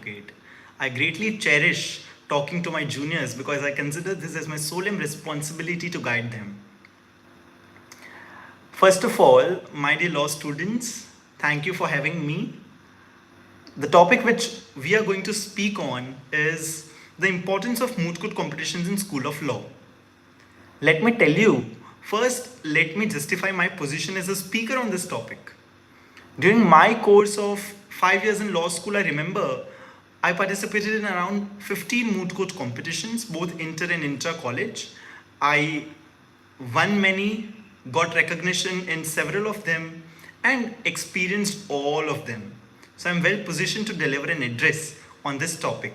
advocate. I greatly cherish talking to my juniors because I consider this as my solemn responsibility to guide them. First of all, my dear law students, thank you for having me. The topic which we are going to speak on is the importance of moot court competitions in School of Law. Let me tell you, first let me justify my position as a speaker on this topic. During my course of 5 years in law school, I remember I participated in around 15 moot court competitions, both inter and intra-college. I won many, got recognition in several of them, and experienced all of them. So I'm well positioned to deliver an address on this topic.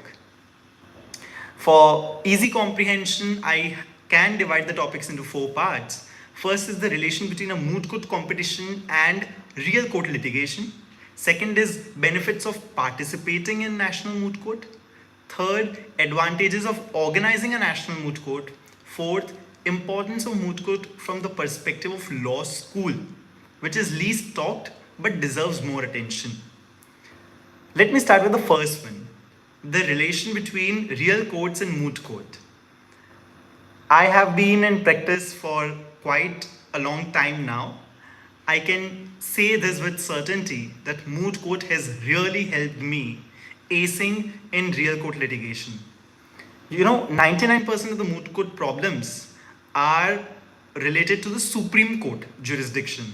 For easy comprehension, I can divide the topics into 4 parts. First is the relation between a moot court competition and real court litigation. Second is benefits of participating in national moot court. Third, advantages of organizing a national moot court. Fourth, importance of moot court from the perspective of law school, which is least talked but deserves more attention. Let me start with the first one, the relation between real courts and moot court. I have been in practice for quite a long time now. I can say this with certainty that moot court has really helped me acing in real court litigation. 99% of the moot court problems are related to the Supreme Court jurisdiction.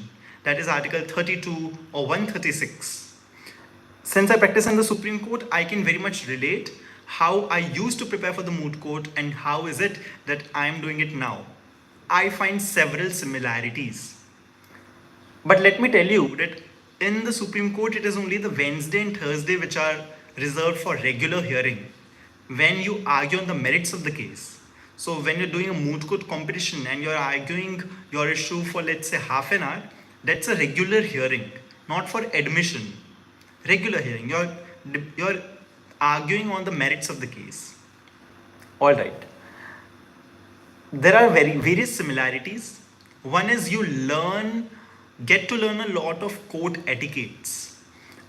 That is Article 32 or 136. Since I practice in the Supreme Court, I can very much relate how I used to prepare for the moot court and how is it that I am doing it now. I find several similarities. But let me tell you that in the Supreme Court, it is only the Wednesday and Thursday which are reserved for regular hearing, when you argue on the merits of the case. So when you're doing a moot court competition and you're arguing your issue for, let's say, half an hour, that's a regular hearing, not for admission. Regular hearing. You're arguing on the merits of the case. All right. There are various similarities. One is you get to learn a lot of court etiquettes.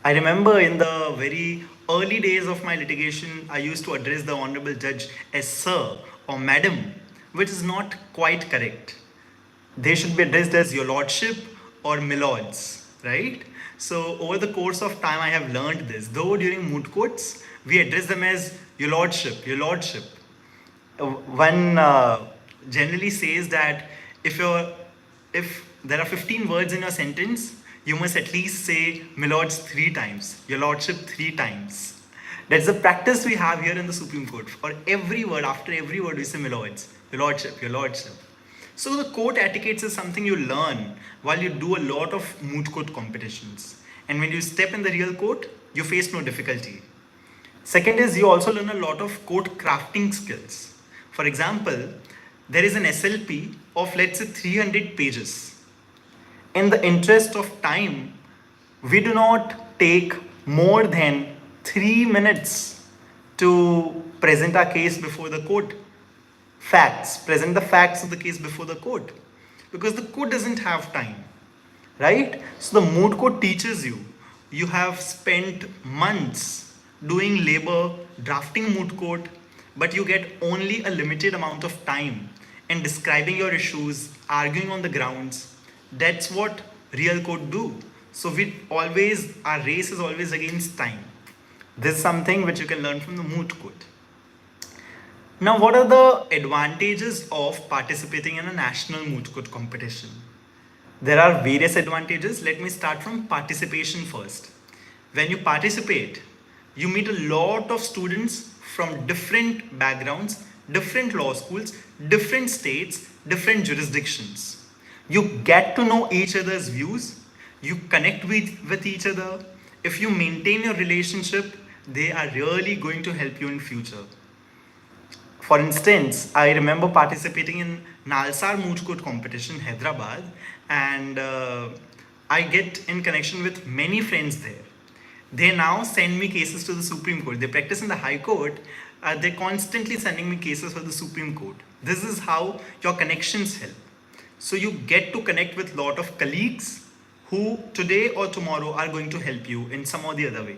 I remember in the very early days of my litigation, I used to address the Honorable Judge as Sir or Madam, which is not quite correct. They should be addressed as Your Lordship or Milords, right? So over the course of time, I have learned this. Though during moot courts, we address them as Your Lordship, Your Lordship. One generally says that if there are 15 words in your sentence, you must at least say Milords 3 times, Your Lordship 3 times. That's the practice we have here in the Supreme Court. For every word, after every word, we say Milords, Your Lordship, Your Lordship. So the court etiquettes is something you learn while you do a lot of moot court competitions. And when you step in the real court, you face no difficulty. Second is you also learn a lot of court crafting skills. For example, there is an SLP of, let's say, 300 pages. In the interest of time, we do not take more than 3 minutes to present our case before the court. Present the facts of the case before the court. Because the court doesn't have time, right? So the moot court teaches you. You have spent months doing labor, drafting moot court, but you get only a limited amount of time in describing your issues, arguing on the grounds. That's what real court do. So our race is always against time. This is something which you can learn from the moot court. Now, what are the advantages of participating in a national moot court competition? There are various advantages. Let me start from participation first. When you participate, you meet a lot of students from different backgrounds, different law schools, different states, different jurisdictions. You get to know each other's views. You connect with each other. If you maintain your relationship, they are really going to help you in future. For instance, I remember participating in Nalsar Moot Court competition, Hyderabad, and I get in connection with many friends there. They now send me cases to the Supreme Court. They practice in the High Court. They're constantly sending me cases for the Supreme Court. This is how your connections help. So you get to connect with a lot of colleagues who today or tomorrow are going to help you in some or the other way.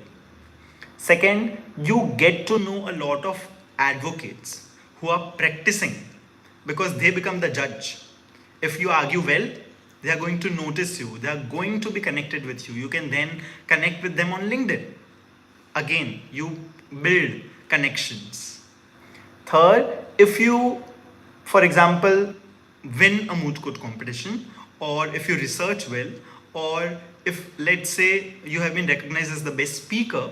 Second, you get to know a lot of advocates who are practicing because they become the judge. If you argue well, they are going to notice you, they are going to be connected with you. You can then connect with them on LinkedIn. Again, you build connections. Third, if you, for example, win a moot court competition, or if you research well, or if, let's say, you have been recognized as the best speaker,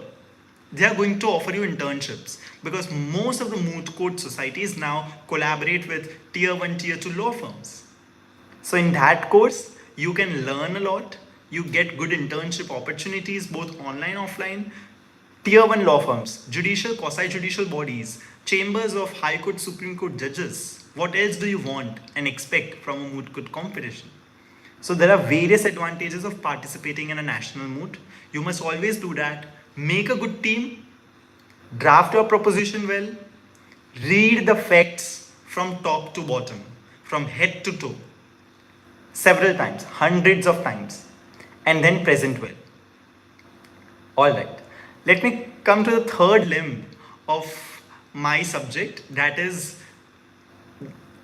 they are going to offer you internships because most of the moot court societies now collaborate with tier 1, tier 2 law firms. So in that course, you can learn a lot. You get good internship opportunities, both online, offline. Tier 1 law firms, judicial, quasi-judicial bodies, chambers of High Court, Supreme Court judges. What else do you want and expect from a moot court competition? So there are various advantages of participating in a national moot. You must always do that. Make a good team, draft your proposition well, read the facts from top to bottom, from head to toe, several times, hundreds of times, and then present well. All right. Let me come to the third limb of my subject, that is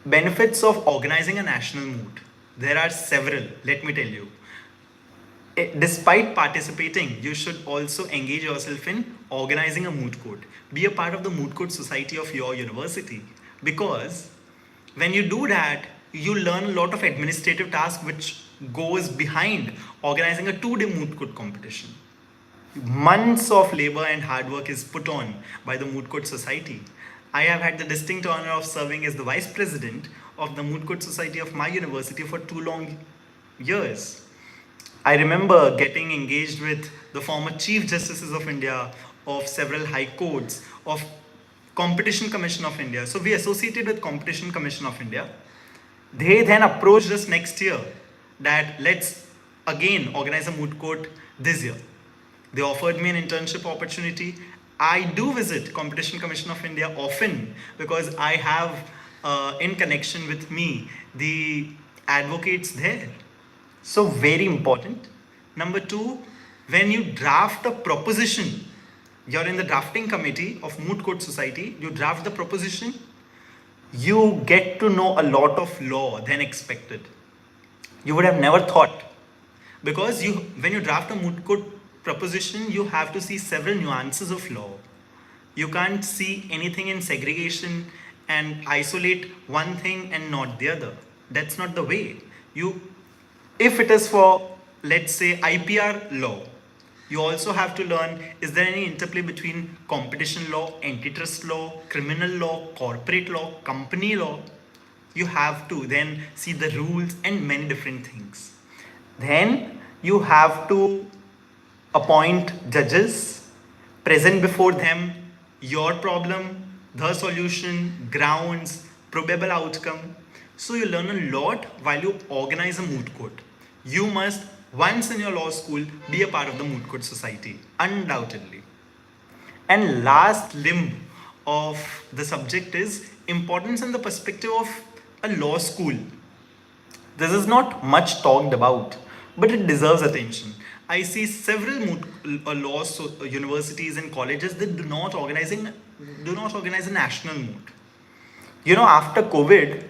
benefits of organizing a national moot. There are several, let me tell you. Despite participating, you should also engage yourself in organizing a moot court. Be a part of the moot court society of your university, because when you do that, you learn a lot of administrative tasks which goes behind organizing a 2-day moot court competition. Months of labor and hard work is put on by the Moot Court Society. I have had the distinct honor of serving as the vice president of the Moot Court Society of my university for 2 long years. I remember getting engaged with the former Chief Justices of India, of several high courts, of Competition Commission of India. So we associated with Competition Commission of India. They then approached us next year that let's again organize a moot court this year. They offered me an internship opportunity. I do visit Competition Commission of India often because I have in connection with me the advocates there. So very important. Number 2, when you draft a proposition, you're in the drafting committee of Moot Court Society, you draft the proposition, you get to know a lot of law than expected. You would have never thought, because when you draft a moot court proposition, you have to see several nuances of law. You can't see anything in segregation and isolate one thing and not the other. That's not the way. If it is for, let's say, IPR law, you also have to learn, is there any interplay between competition law, antitrust law, criminal law, corporate law, company law? You have to then see the rules and many different things. Then you have to appoint judges, present before them your problem, the solution, grounds, probable outcome. So you learn a lot while you organize a moot court. You must, once in your law school, be a part of the Moot Court Society, undoubtedly. And last limb of the subject is importance and the perspective of a law school. This is not much talked about, but it deserves attention. I see several universities and colleges that do not organize a national moot. After COVID,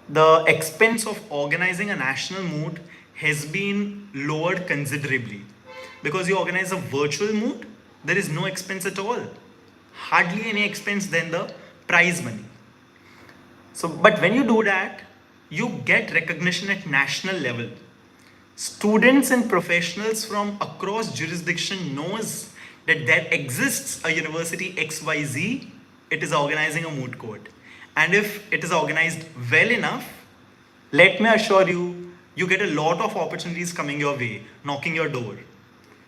the expense of organizing a national moot has been lowered considerably. Because you organize a virtual moot, there is no expense at all. Hardly any expense than the prize money. But when you do that, you get recognition at national level. Students and professionals from across jurisdiction knows that there exists a university XYZ, it is organizing a moot court. And if it is organized well enough, let me assure you, you get a lot of opportunities coming your way, knocking your door.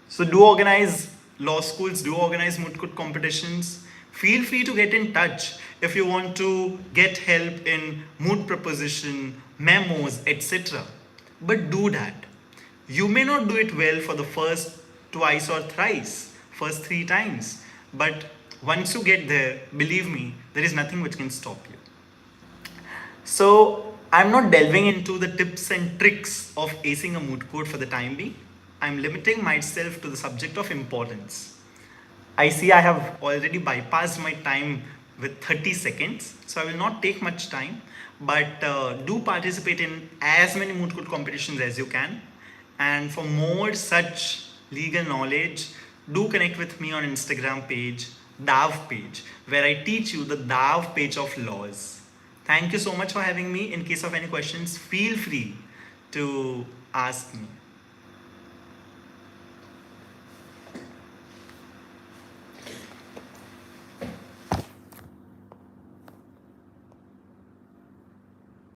So do organize law schools, do organize moot court competitions. Feel free to get in touch if you want to get help in moot proposition, memos, etc. But do that. You may not do it well for the first twice or thrice, first 3 times. But once you get there, believe me, there is nothing which can stop you. So I'm not delving into the tips and tricks of acing a moot court for the time being. I'm limiting myself to the subject of importance. I see I have already bypassed my time with 30 seconds, so I will not take much time. But do participate in as many moot court competitions as you can. And for more such legal knowledge, do connect with me on Instagram page, DAV page, where I teach you the DAV page of laws. Thank you so much for having me. In case of any questions, feel free to ask me.